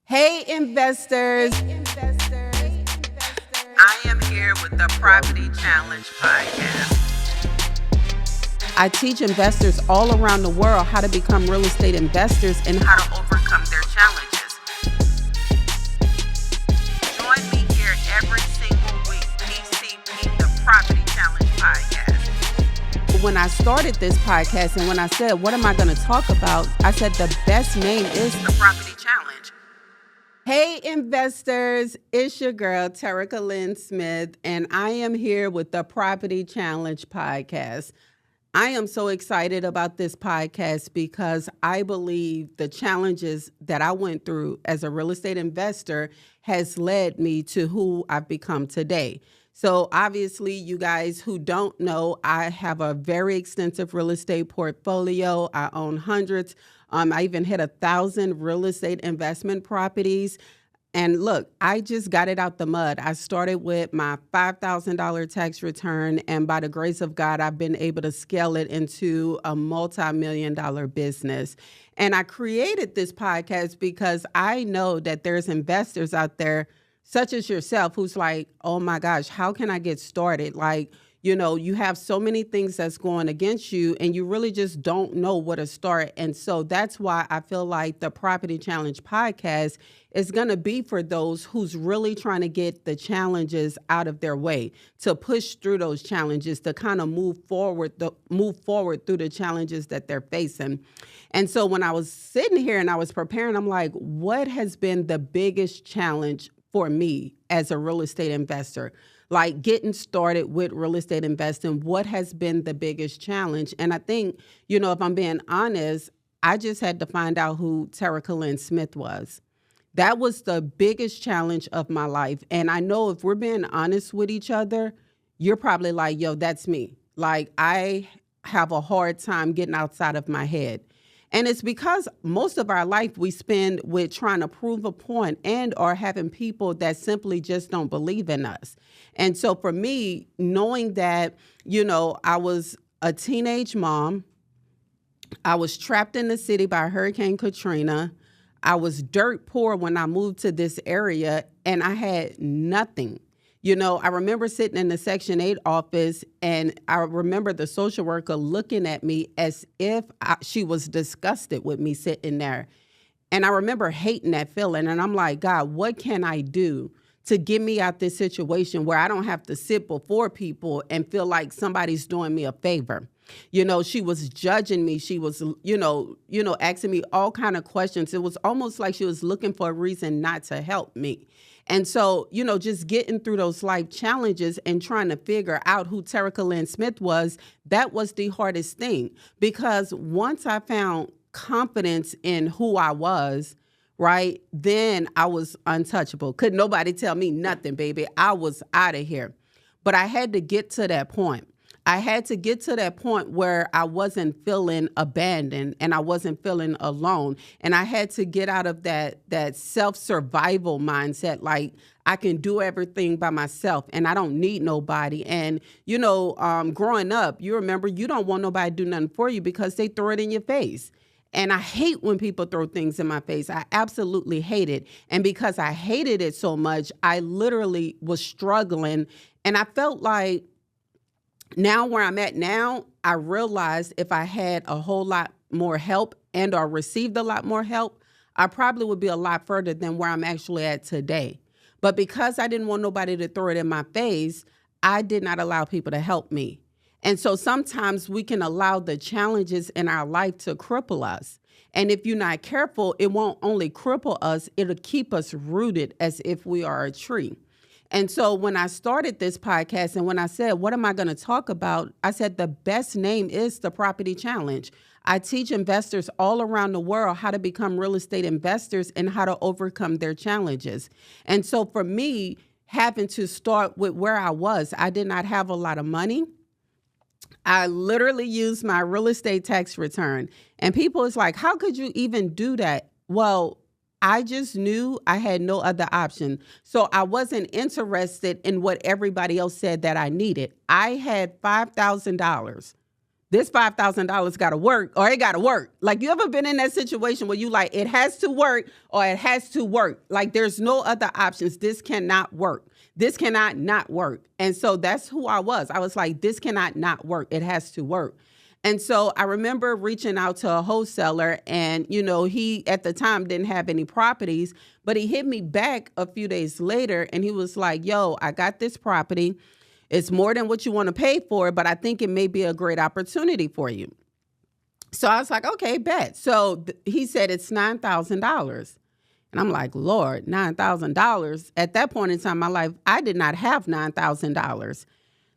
Hey, investors. I am here with the Property Challenge podcast. I teach investors all around the world how to become real estate investors and How to overcome their challenges. Join me here every single week. PCP, the Property Challenge podcast. when I started this podcast and when I said, what am I going to talk about? I said, the best name is The Property Challenge. Hey, investors. It's your girl, Terrica Lynn Smith, and I am here with the Property Challenge podcast. I am so excited about this podcast because I believe the challenges that I went through as a real estate investor has led me to who I've become today. So obviously, you guys who don't know, I have a very extensive real estate portfolio. I own hundreds. I even hit 1,000 real estate investment properties. And look, I just got it out the mud. I started with my $5,000 tax return, and by the grace of God, I've been able to scale it into a multimillion-dollar business. And I created this podcast because I know that there's investors out there, such as yourself, who's like, oh my gosh, how can I get started? Like, you know, you have so many things that's going against you and you really just don't know where to start. And so that's why I feel like the Property Challenge podcast is going to be for those who's really trying to get the challenges out of their way, to push through those challenges, to kind of move forward through the challenges that they're facing. And so when I was sitting here and I was preparing, I'm like, what has been the biggest challenge for me as a real estate investor? Like getting started with real estate investing, what has been the biggest challenge? And I think, you know, if I'm being honest, I just had to find out who Terrica Lynn Smith was. That was the biggest challenge of my life. And I know if we're being honest with each other, you're probably like, yo, that's me. Like, I have a hard time getting outside of my head. And it's because most of our life we spend with trying to prove a point and or having people that simply just don't believe in us. And so for me, knowing that, you know, I was a teenage mom, I was trapped in the city by Hurricane Katrina. I was dirt poor when I moved to this area and I had nothing. You know, I remember sitting in the Section 8 office and I remember the social worker looking at me as if she was disgusted with me sitting there. And I remember hating that feeling. And I'm like, God, what can I do to get me out this situation where I don't have to sit before people and feel like somebody's doing me a favor? You know, she was judging me. She was, you know, asking me all kind of questions. It was almost like she was looking for a reason not to help me. And so, you know, just getting through those life challenges and trying to figure out who Terrica Lynn Smith was, that was the hardest thing. Because once I found confidence in who I was, right, then I was untouchable. Could nobody tell me nothing, baby. I was out of here. But I had to get to that point. I had to get to that point where I wasn't feeling abandoned and I wasn't feeling alone. And I had to get out of that self-survival mindset, like I can do everything by myself and I don't need nobody. And, you know, growing up, you remember you don't want nobody to do nothing for you because they throw it in your face. And I hate when people throw things in my face. I absolutely hate it. And because I hated it so much, I literally was struggling. And I felt like, now where I'm at now, I realized if I had a whole lot more help and or received a lot more help, I probably would be a lot further than where I'm actually at today. But because I didn't want nobody to throw it in my face, I did not allow people to help me. And so sometimes we can allow the challenges in our life to cripple us. And if you're not careful, it won't only cripple us, it'll keep us rooted as if we are a tree. And so when I started this podcast and when I said, what am I going to talk about? I said, the best name is the Property Challenge. I teach investors all around the world how to become real estate investors and how to overcome their challenges. And so for me, having to start with where I was, I did not have a lot of money. I literally used my real estate tax return. And people is like, how could you even do that? Well, I just knew I had no other option. So I wasn't interested in what everybody else said that I needed. I had $5,000 this $5,000 got to work or it got to work. Like, you ever been in that situation where you like, it has to work or it has to work? Like, there's no other options. This cannot work. This cannot not work. And so that's who I was. I was like, this cannot not work. It has to work. And so I remember reaching out to a wholesaler, and, he at the time didn't have any properties, but he hit me back a few days later and he was like, yo, I got this property. It's more than what you want to pay for, but I think it may be a great opportunity for you. So I was like, okay, bet. So he said it's $9,000. And I'm like, Lord, $9,000. At that point in time in my life, I did not have $9,000.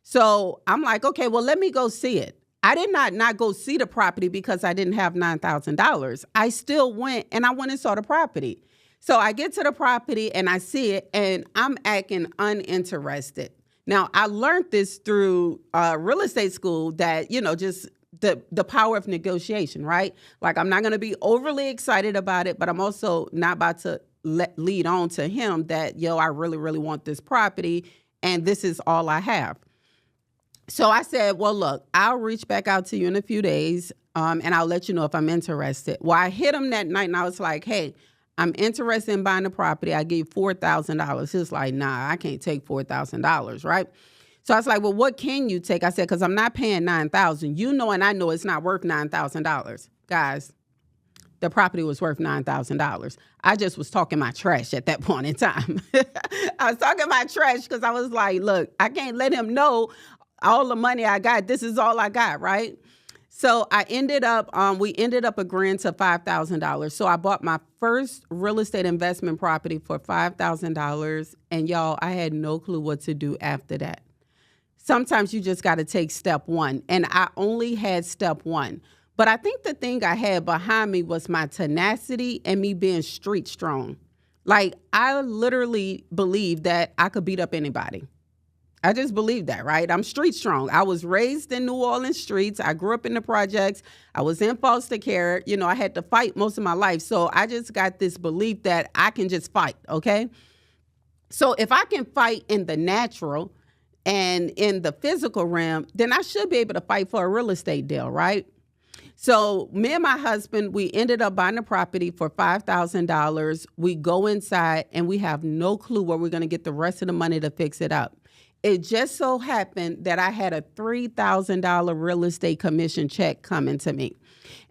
So I'm like, okay, well, let me go see it. I did not go see the property because I didn't have $9,000. I still went and saw the property. So I get to the property and I see it and I'm acting uninterested. Now, I learned this through real estate school that, just the power of negotiation, right? Like, I'm not going to be overly excited about it, but I'm also not about to lead on to him that, I really, really want this property and this is all I have. So I said, well, look, I'll reach back out to you in a few days and I'll let you know if I'm interested. Well, I hit him that night and I was like, hey, I'm interested in buying the property. I gave $4,000. He was like, nah, I can't take $4,000, right? So I was like, well, what can you take? I said, because I'm not paying $9,000. And I know it's not worth $9,000. Guys, the property was worth $9,000. I just was talking my trash at that point in time. I was talking my trash because I was like, look, I can't let him know all the money I got. This is all I got, right? So we ended up agreeing to $5,000. So I bought my first real estate investment property for $5,000. And y'all, I had no clue what to do after that. Sometimes you just got to take step one. And I only had step one. But I think the thing I had behind me was my tenacity and me being street strong. Like, I literally believed that I could beat up anybody. I just believe that, right? I'm street strong. I was raised in New Orleans streets. I grew up in the projects. I was in foster care. I had to fight most of my life. So I just got this belief that I can just fight, okay? So if I can fight in the natural and in the physical realm, then I should be able to fight for a real estate deal, right? So me and my husband, we ended up buying the property for $5,000. We go inside and we have no clue where we're going to get the rest of the money to fix it up. It just so happened that I had a $3,000 real estate commission check coming to me.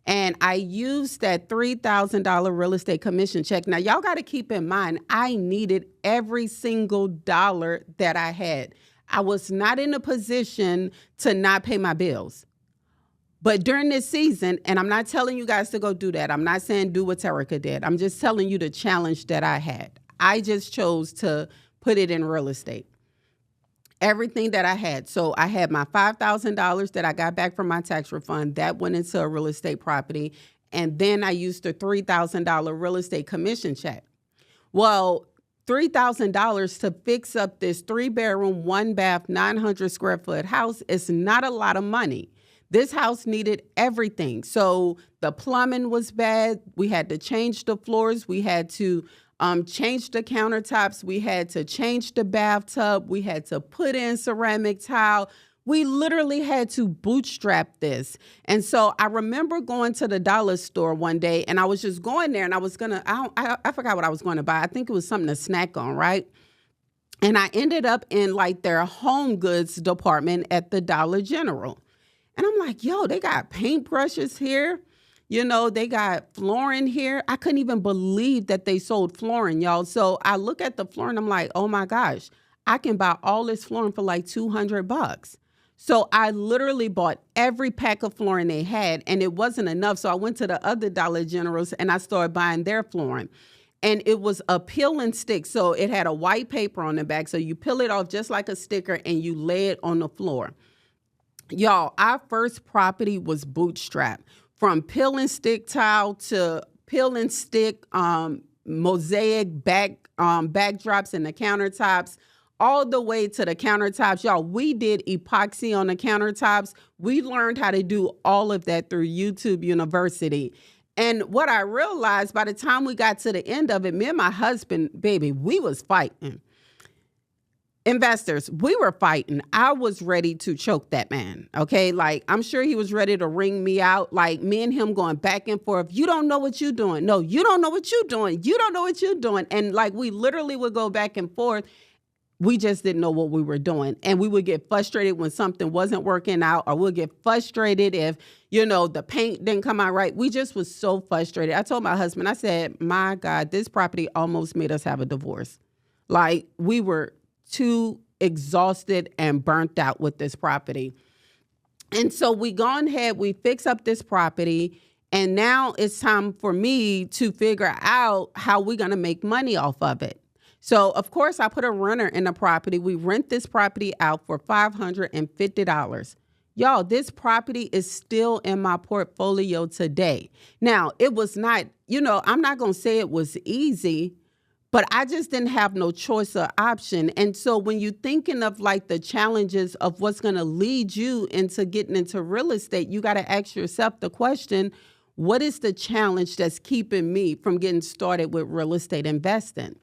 And I used that $3,000 real estate commission check. Now, y'all got to keep in mind, I needed every single dollar that I had. I was not in a position to not pay my bills. But during this season, and I'm not telling you guys to go do that. I'm not saying do what Terrica did. I'm just telling you the challenge that I had. I just chose to put it in real estate. Everything that I had. So I had my $5,000 that I got back from my tax refund. That went into a real estate property. And then I used the $3,000 real estate commission check. Well, $3,000 to fix up this 3-bedroom, 1-bath, 900 square foot house is not a lot of money. This house needed everything. So the plumbing was bad. We had to change the floors. We had to change the countertops. We had to change the bathtub. We had to put in ceramic tile. We literally had to bootstrap this. And so I remember going to the dollar store one day and I was just going there and I was I forgot what I was going to buy. I think it was something to snack on, right? And I ended up in like their home goods department at the Dollar General. And I'm like, yo, they got paintbrushes here. They got flooring here. I couldn't even believe that they sold flooring, y'all. So I look at the flooring. I'm like, oh my gosh, I can buy all this flooring for like $200. So I literally bought every pack of flooring they had and it wasn't enough. So I went to the other Dollar Generals and I started buying their flooring. And it was a peel and stick. So it had a white paper on the back. So you peel it off just like a sticker and you lay it on the floor. Y'all, our first property was bootstrapped. From peel and stick tile to peel and stick mosaic backdrops and the countertops, all the way to the countertops. Y'all, we did epoxy on the countertops. We learned how to do all of that through YouTube University. And what I realized by the time we got to the end of it, me and my husband, baby, we was fighting. Investors, we were fighting. I was ready to choke that man. Okay. Like, I'm sure he was ready to wring me out. Like, me and him going back and forth. You don't know what you're doing. No, you don't know what you're doing. You don't know what you're doing. And like, we literally would go back and forth. We just didn't know what we were doing. And we would get frustrated when something wasn't working out, or we'll get frustrated if, the paint didn't come out right. We just was so frustrated. I told my husband, I said, my God, this property almost made us have a divorce. Like, we were too exhausted and burnt out with this property. And so we gone ahead, we fix up this property, and now it's time for me to figure out how we're going to make money off of it. So, of course, I put a renter in the property. We rent this property out for $550. Y'all, this property is still in my portfolio today. Now, it was not, I'm not going to say it was easy, but I just didn't have no choice or option. And so when you're thinking of like the challenges of what's going to lead you into getting into real estate, you got to ask yourself the question, what is the challenge that's keeping me from getting started with real estate investing?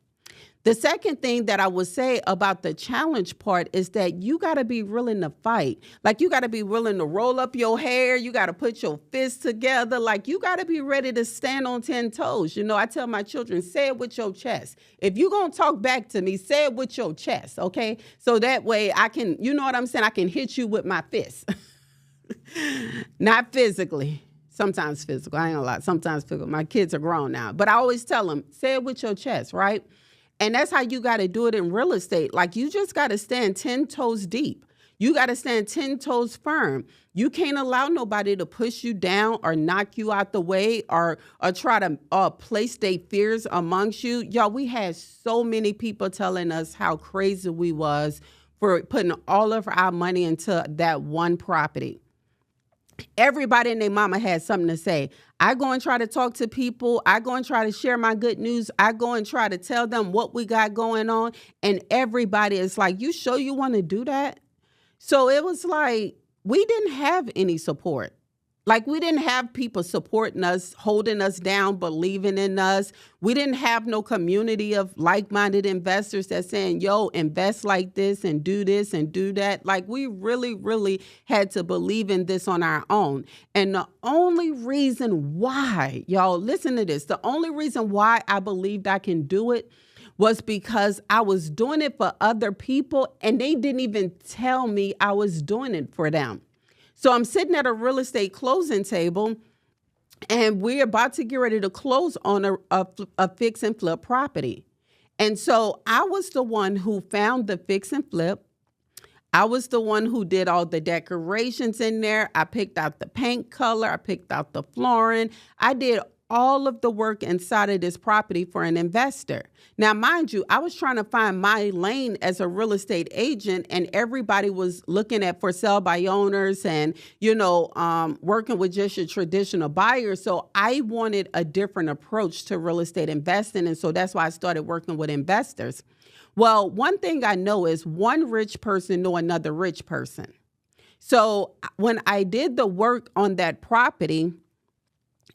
The second thing that I would say about the challenge part is that you got to be willing to fight. Like, you got to be willing to roll up your hair. You got to put your fists together. Like, you got to be ready to stand on 10 toes. I tell my children, say it with your chest. If you're going to talk back to me, say it with your chest, okay? So that way I can, you know what I'm saying? I can hit you with my fists. Not physically. Sometimes physical. I ain't gonna lie. Sometimes physical. My kids are grown now. But I always tell them, say it with your chest, right? And that's how you got to do it in real estate. Like, you just got to stand 10 toes deep. You got to stand 10 toes firm. You can't allow nobody to push you down or knock you out the way or try to place their fears amongst you. Y'all, we had so many people telling us how crazy we was for putting all of our money into that one property. Everybody and their mama had something to say. I go and try to talk to people. I go and try to share my good news. I go and try to tell them what we got going on. And everybody is like, you sure you want to do that? So it was like, we didn't have any support. Like, we didn't have people supporting us, holding us down, believing in us. We didn't have no community of like-minded investors that's saying, yo, invest like this and do that. Like, we really, really had to believe in this on our own. And the only reason why, y'all, listen to this, the only reason why I believed I can do it was because I was doing it for other people, and they didn't even tell me I was doing it for them. So I'm sitting at a real estate closing table, and we're about to get ready to close on a fix and flip property. And so I was the one who found the fix and flip. I was the one who did all the decorations in there. I picked out the paint color. I picked out the flooring. I did all of the work inside of this property for an investor. Now, mind you, I was trying to find my lane as a real estate agent, and everybody was looking at for sale by owners and, working with just your traditional buyers. So I wanted a different approach to real estate investing. And so that's why I started working with investors. Well, one thing I know is one rich person know another rich person. So when I did the work on that property,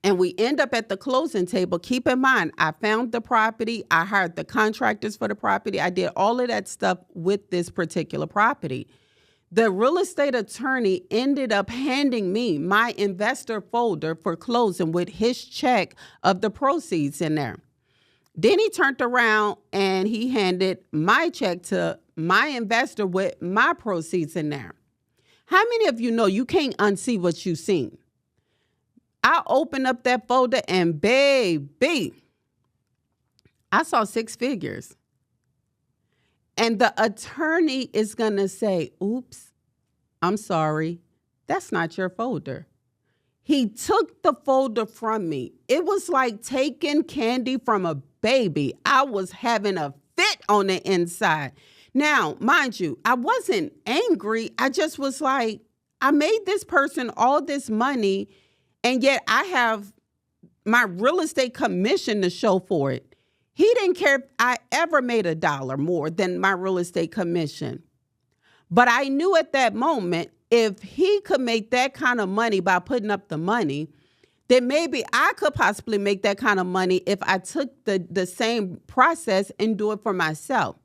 and we end up at the closing table, keep in mind, I found the property. I hired the contractors for the property. I did all of that stuff with this particular property. The real estate attorney ended up handing me my investor folder for closing with his check of the proceeds in there. Then he turned around and he handed my check to my investor with my proceeds in there. How many of you know you can't unsee what you've seen? I opened up that folder and baby, I saw 6 figures. And the attorney is going to say, oops, I'm sorry. That's not your folder. He took the folder from me. It was like taking candy from a baby. I was having a fit on the inside. Now, mind you, I wasn't angry. I just was like, I made this person all this money, and yet I have my real estate commission to show for it. He didn't care if I ever made $1 more than my real estate commission. But I knew at that moment, if he could make that kind of money by putting up the money, then maybe I could possibly make that kind of money if I took the same process and do it for myself.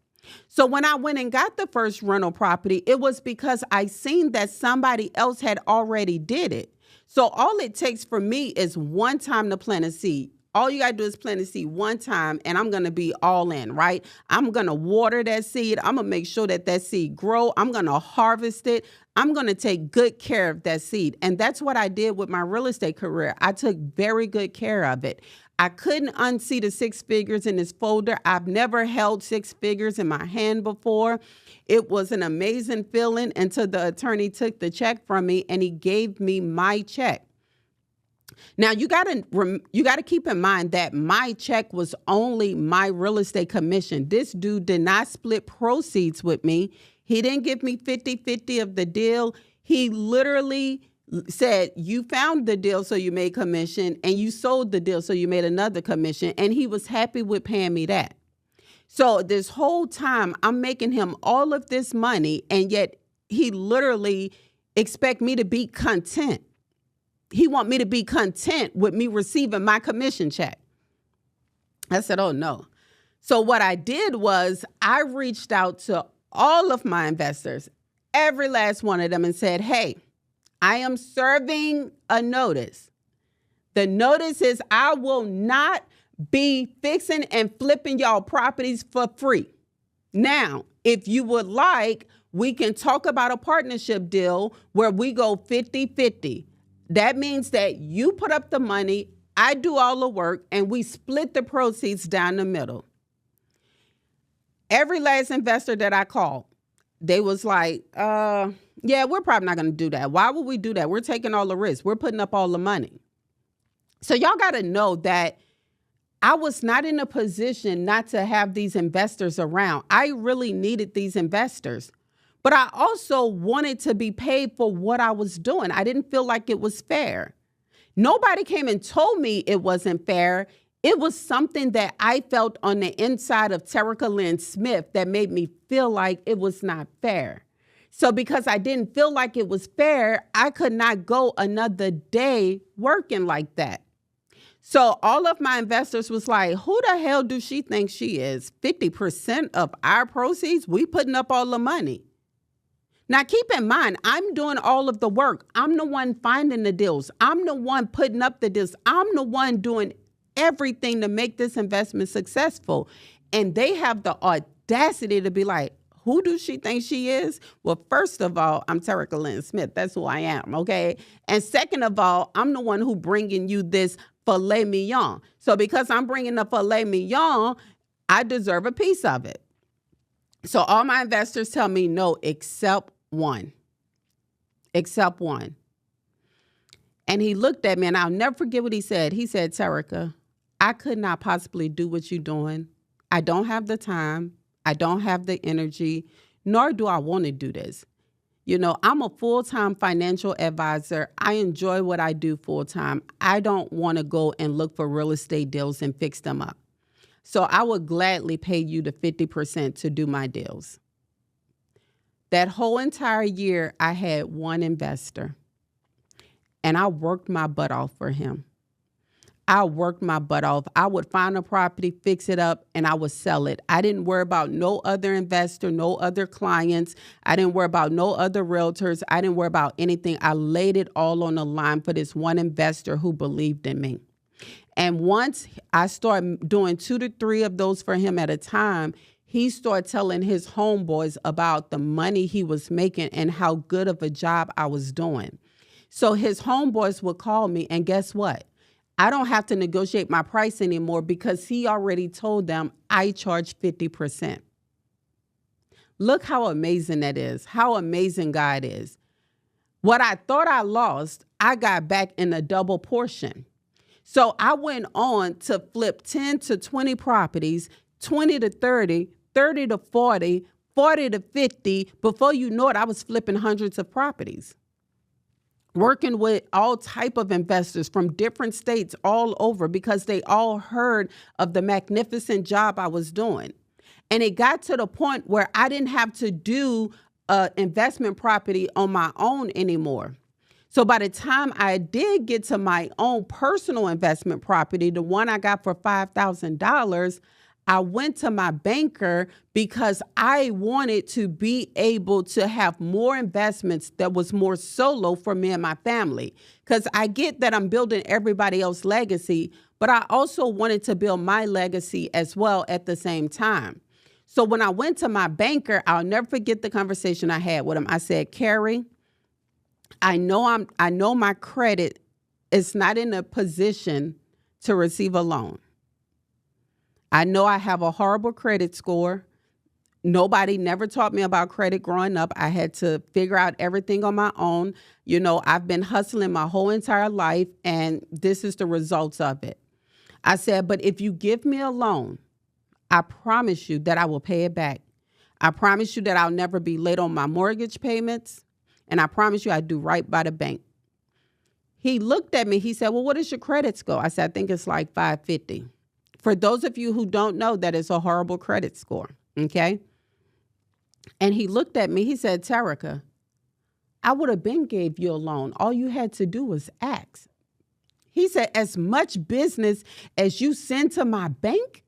So when I went and got the first rental property, it was because I seen that somebody else had already did it. So all it takes for me is one time to plant a seed. All you got to do is plant a seed one time, and I'm going to be all in, right? I'm going to water that seed. I'm going to make sure that that seed grow. I'm going to harvest it. I'm going to take good care of that seed. And that's what I did with my real estate career. I took very good care of it. I couldn't unsee the six figures in this folder. I've never held six figures in my hand before. It was an amazing feeling until the attorney took the check from me and he gave me my check. Now, you got to keep in mind that my check was only my real estate commission. This dude did not split proceeds with me. He didn't give me 50-50 of the deal. He literally said, you found the deal, so you made commission, and you sold the deal, so you made another commission. And he was happy with paying me that. So this whole time, I'm making him all of this money, and yet he literally expect me to be content. He want me to be content with me receiving my commission check. I said, oh, no. So what I did was I reached out to all of my investors, every last one of them, and said, hey, I am serving a notice. The notice is I will not be fixing and flipping y'all properties for free. Now, if you would like, we can talk about a partnership deal where we go 50-50. That means that you put up the money, I do all the work, and we split the proceeds down the middle. Every last investor that I called, they was like, yeah, we're probably not going to do that. Why would we do that? We're taking all the risk. We're putting up all the money. So y'all got to know that I was not in a position not to have these investors around. I really needed these investors. But I also wanted to be paid for what I was doing. I didn't feel like it was fair. Nobody came and told me it wasn't fair. It was something that I felt on the inside of Terrica Lynn Smith that made me feel like it was not fair. So because I didn't feel like it was fair, I could not go another day working like that. So all of my investors was like, who the hell do she think she is? 50% of our proceeds, we putting up all the money. Now, keep in mind, I'm doing all of the work. I'm the one finding the deals. I'm the one putting up the deals. I'm the one doing everything to make this investment successful. And they have the audacity to be like, who does she think she is? Well, first of all, I'm Terrica Lynn Smith. That's who I am, okay? And second of all, I'm the one who bringing you this filet mignon. So because I'm bringing the filet mignon, I deserve a piece of it. So all my investors tell me no, except one. Except one. And he looked at me, and I'll never forget what he said. He said, Terrica, I could not possibly do what you're doing. I don't have the time. I don't have the energy, nor do I want to do this. You know, I'm a full-time financial advisor. I enjoy what I do full-time. I don't want to go and look for real estate deals and fix them up. So I would gladly pay you the 50% to do my deals. That whole entire year, I had one investor, and I worked my butt off for him. I worked my butt off. I would find a property, fix it up, and I would sell it. I didn't worry about no other investor, no other clients. I didn't worry about no other realtors. I didn't worry about anything. I laid it all on the line for this one investor who believed in me. And once I started doing 2 to 3 of those for him at a time, he started telling his homeboys about the money he was making and how good of a job I was doing. So his homeboys would call me, and guess what? I don't have to negotiate my price anymore because he already told them I charge 50%. Look how amazing that is, how amazing God is. What I thought I lost, I got back in a double portion. So I went on to flip 10 to 20 properties, 20 to 30, 30 to 40, 40 to 50. Before you know it, I was flipping hundreds of properties. Working with all type of investors from different states all over because they all heard of the magnificent job I was doing. And it got to the point where I didn't have to do an investment property on my own anymore. So by the time I did get to my own personal investment property, the one I got for $5,000, I went to my banker because I wanted to be able to have more investments that was more solo for me and my family. Because I get that I'm building everybody else's legacy, but I also wanted to build my legacy as well at the same time. So when I went to my banker, I'll never forget the conversation I had with him. I said, Carrie, I know my credit is not in a position to receive a loan. I know I have a horrible credit score. Nobody never taught me about credit growing up. I had to figure out everything on my own. You know, I've been hustling my whole entire life, and this is the results of it. I said, but if you give me a loan, I promise you that I will pay it back. I promise you that I'll never be late on my mortgage payments, and I promise you I do right by the bank. He looked at me. He said, well, what is your credit score? I said, I think it's like 550. For those of you who don't know, that is a horrible credit score, okay? And he looked at me. He said, Terrica, I would have been gave you a loan. All you had to do was ask. He said, as much business as you send to my bank,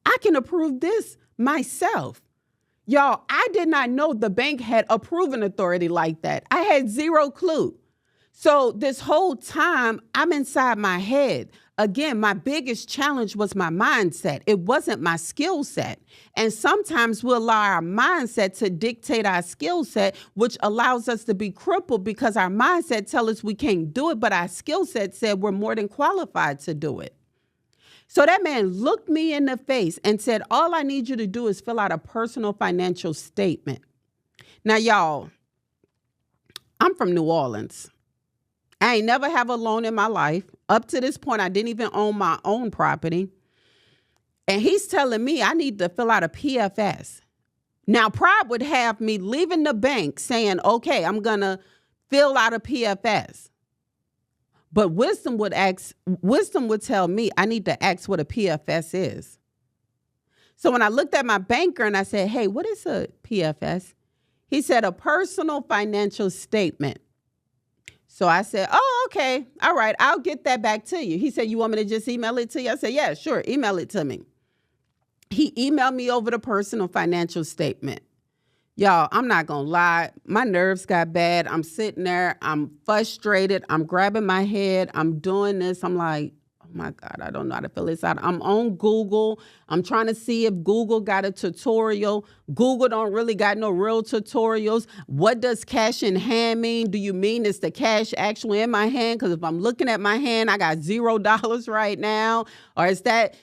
I can approve this myself. Y'all, I did not know the bank had approving authority like that. I had zero clue. So this whole time, I'm inside my head. Again, my biggest challenge was my mindset. It wasn't my skill set. And sometimes we allow our mindset to dictate our skill set, which allows us to be crippled because our mindset tells us we can't do it, but our skill set said we're more than qualified to do it. So that man looked me in the face and said, all I need you to do is fill out a personal financial statement. Now, y'all, I'm from New Orleans. I ain't never have a loan in my life. Up to this point, I didn't even own my own property. And he's telling me I need to fill out a PFS. Now, pride would have me leaving the bank saying, okay, I'm going to fill out a PFS. But wisdom would tell me I need to ask what a PFS is. So when I looked at my banker and I said, hey, what is a PFS? He said, a personal financial statement. So I said, oh, okay. All right. I'll get that back to you. He said, you want me to just email it to you? I said, yeah, sure. Email it to me. He emailed me over the personal financial statement. Y'all, I'm not going to lie. My nerves got bad. I'm sitting there. I'm frustrated. I'm grabbing my head. I'm doing this. I'm like, oh my God, I don't know how to fill this out. I'm on Google. I'm trying to see if Google got a tutorial. Google don't really got no real tutorials. What does cash in hand mean? Do you mean it's the cash actually in my hand? Because if I'm looking at my hand, I got $0 right now. Or is that,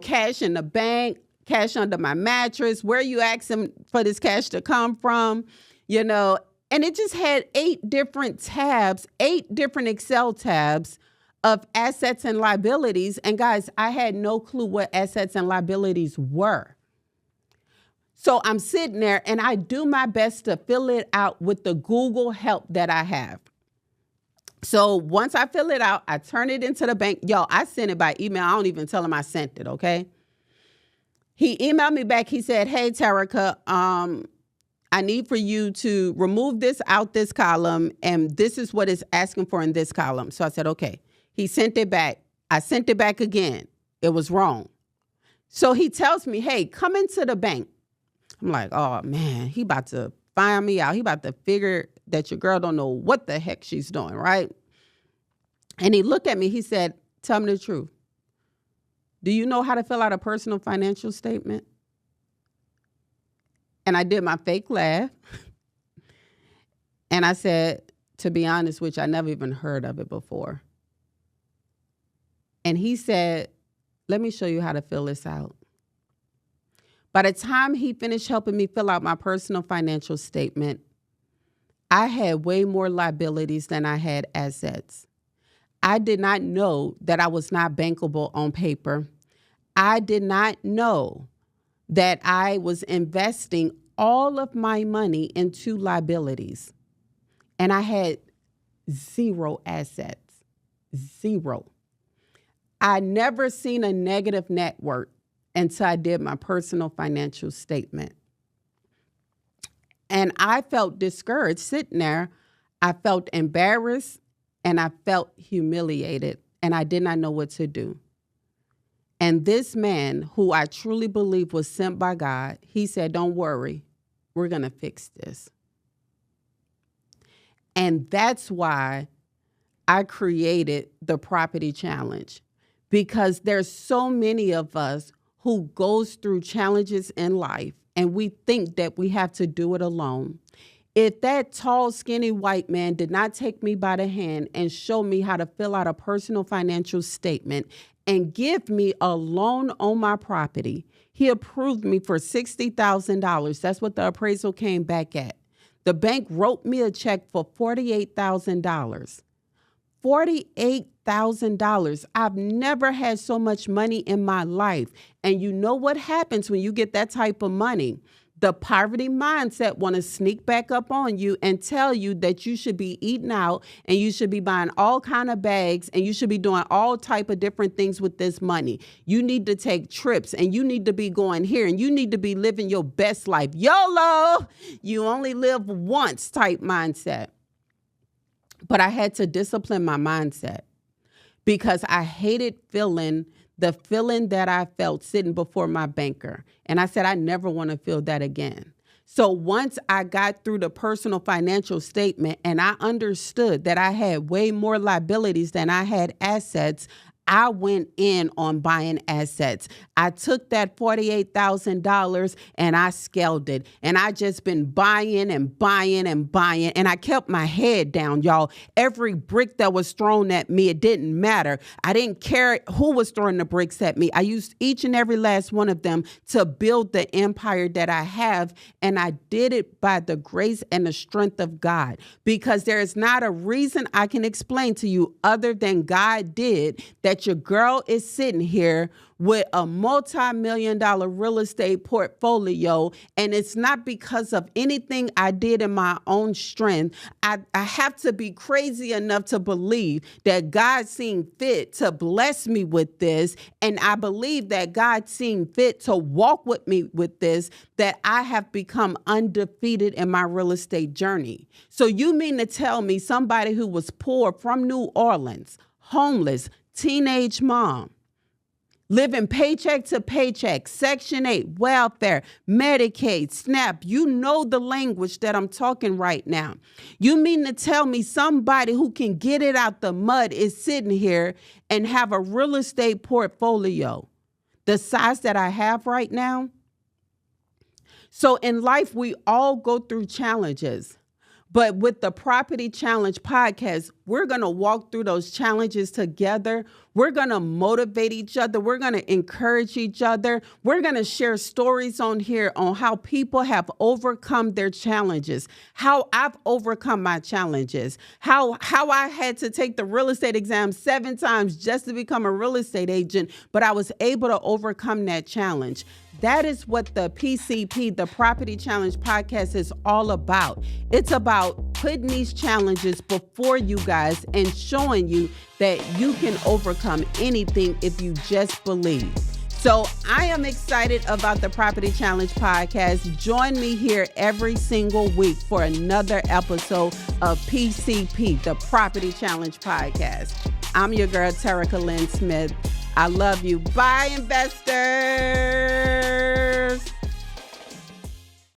cash in the bank, cash under my mattress? Where are you asking for this cash to come from? And it just had 8 different tabs, 8 different Excel tabs of assets and liabilities. And guys, I had no clue what assets and liabilities were. So I'm sitting there and I do my best to fill it out with the Google help that I have. So once I fill it out, I turn it into the bank. Y'all, I sent it by email. I don't even tell him I sent it, okay? He emailed me back. He said, hey, Terrica, I need for you to remove this out this column, and this is what it's asking for in this column. So I said, okay. He sent it back. I sent it back again. It was wrong. So he tells me, hey, come into the bank. I'm like, oh, man, he about to find me out. He about to figure that your girl don't know what the heck she's doing, right? And he looked at me. He said, tell me the truth. Do you know how to fill out a personal financial statement? And I did my fake laugh. And I said, to be honest, which I never even heard of it before. And he said, let me show you how to fill this out. By the time he finished helping me fill out my personal financial statement, I had way more liabilities than I had assets. I did not know that I was not bankable on paper. I did not know that I was investing all of my money into liabilities. And I had 0 assets. 0. I never seen a negative net worth until I did my personal financial statement. And I felt discouraged sitting there. I felt embarrassed and I felt humiliated and I did not know what to do. And this man, who I truly believe was sent by God, he said, don't worry, we're going to fix this. And that's why I created the property challenge, because there's so many of us who goes through challenges in life and we think that we have to do it alone. If that tall, skinny white man did not take me by the hand and show me how to fill out a personal financial statement and give me a loan on my property, he approved me for $60,000. That's what the appraisal came back at. The bank wrote me a check for $48,000. $48,000. I've never had so much money in my life. And you know what happens when you get that type of money? The poverty mindset want to sneak back up on you and tell you that you should be eating out and you should be buying all kind of bags and you should be doing all type of different things with this money. You need to take trips and you need to be going here and you need to be living your best life. YOLO! You only live once type mindset. But I had to discipline my mindset because I hated the feeling that I felt sitting before my banker. And I said, I never want to feel that again. So once I got through the personal financial statement and I understood that I had way more liabilities than I had assets, I went in on buying assets. I took that $48,000 and I scaled it. And I just been buying and buying and buying. And I kept my head down, y'all. Every brick that was thrown at me, it didn't matter. I didn't care who was throwing the bricks at me. I used each and every last one of them to build the empire that I have. And I did it by the grace and the strength of God. Because there is not a reason I can explain to you other than God did that your girl is sitting here with a multi-million-dollar real estate portfolio. And it's not because of anything I did in my own strength. I have to be crazy enough to believe that God seen fit to bless me with this. And I believe that God seen fit to walk with me with this, that I have become undefeated in my real estate journey. So you mean to tell me somebody who was poor from New Orleans, homeless, teenage mom, living paycheck to paycheck, Section 8, welfare, Medicaid, SNAP. You know the language that I'm talking right now. You mean to tell me somebody who can get it out the mud is sitting here and have a real estate portfolio the size that I have right now? So in life, we all go through challenges. But with the Property Challenge podcast, we're going to walk through those challenges together. We're going to motivate each other. We're going to encourage each other. We're going to share stories on here on how people have overcome their challenges, how I've overcome my challenges, how I had to take the real estate exam 7 times just to become a real estate agent, but I was able to overcome that challenge. That is what the PCP, the Property Challenge podcast, is all about. It's about putting these challenges before you guys and showing you that you can overcome anything if you just believe. So I am excited about the Property Challenge podcast. Join me here every single week for another episode of PCP, the Property Challenge podcast. I'm your girl, Terrica Lynn Smith. I love you. Bye, investors.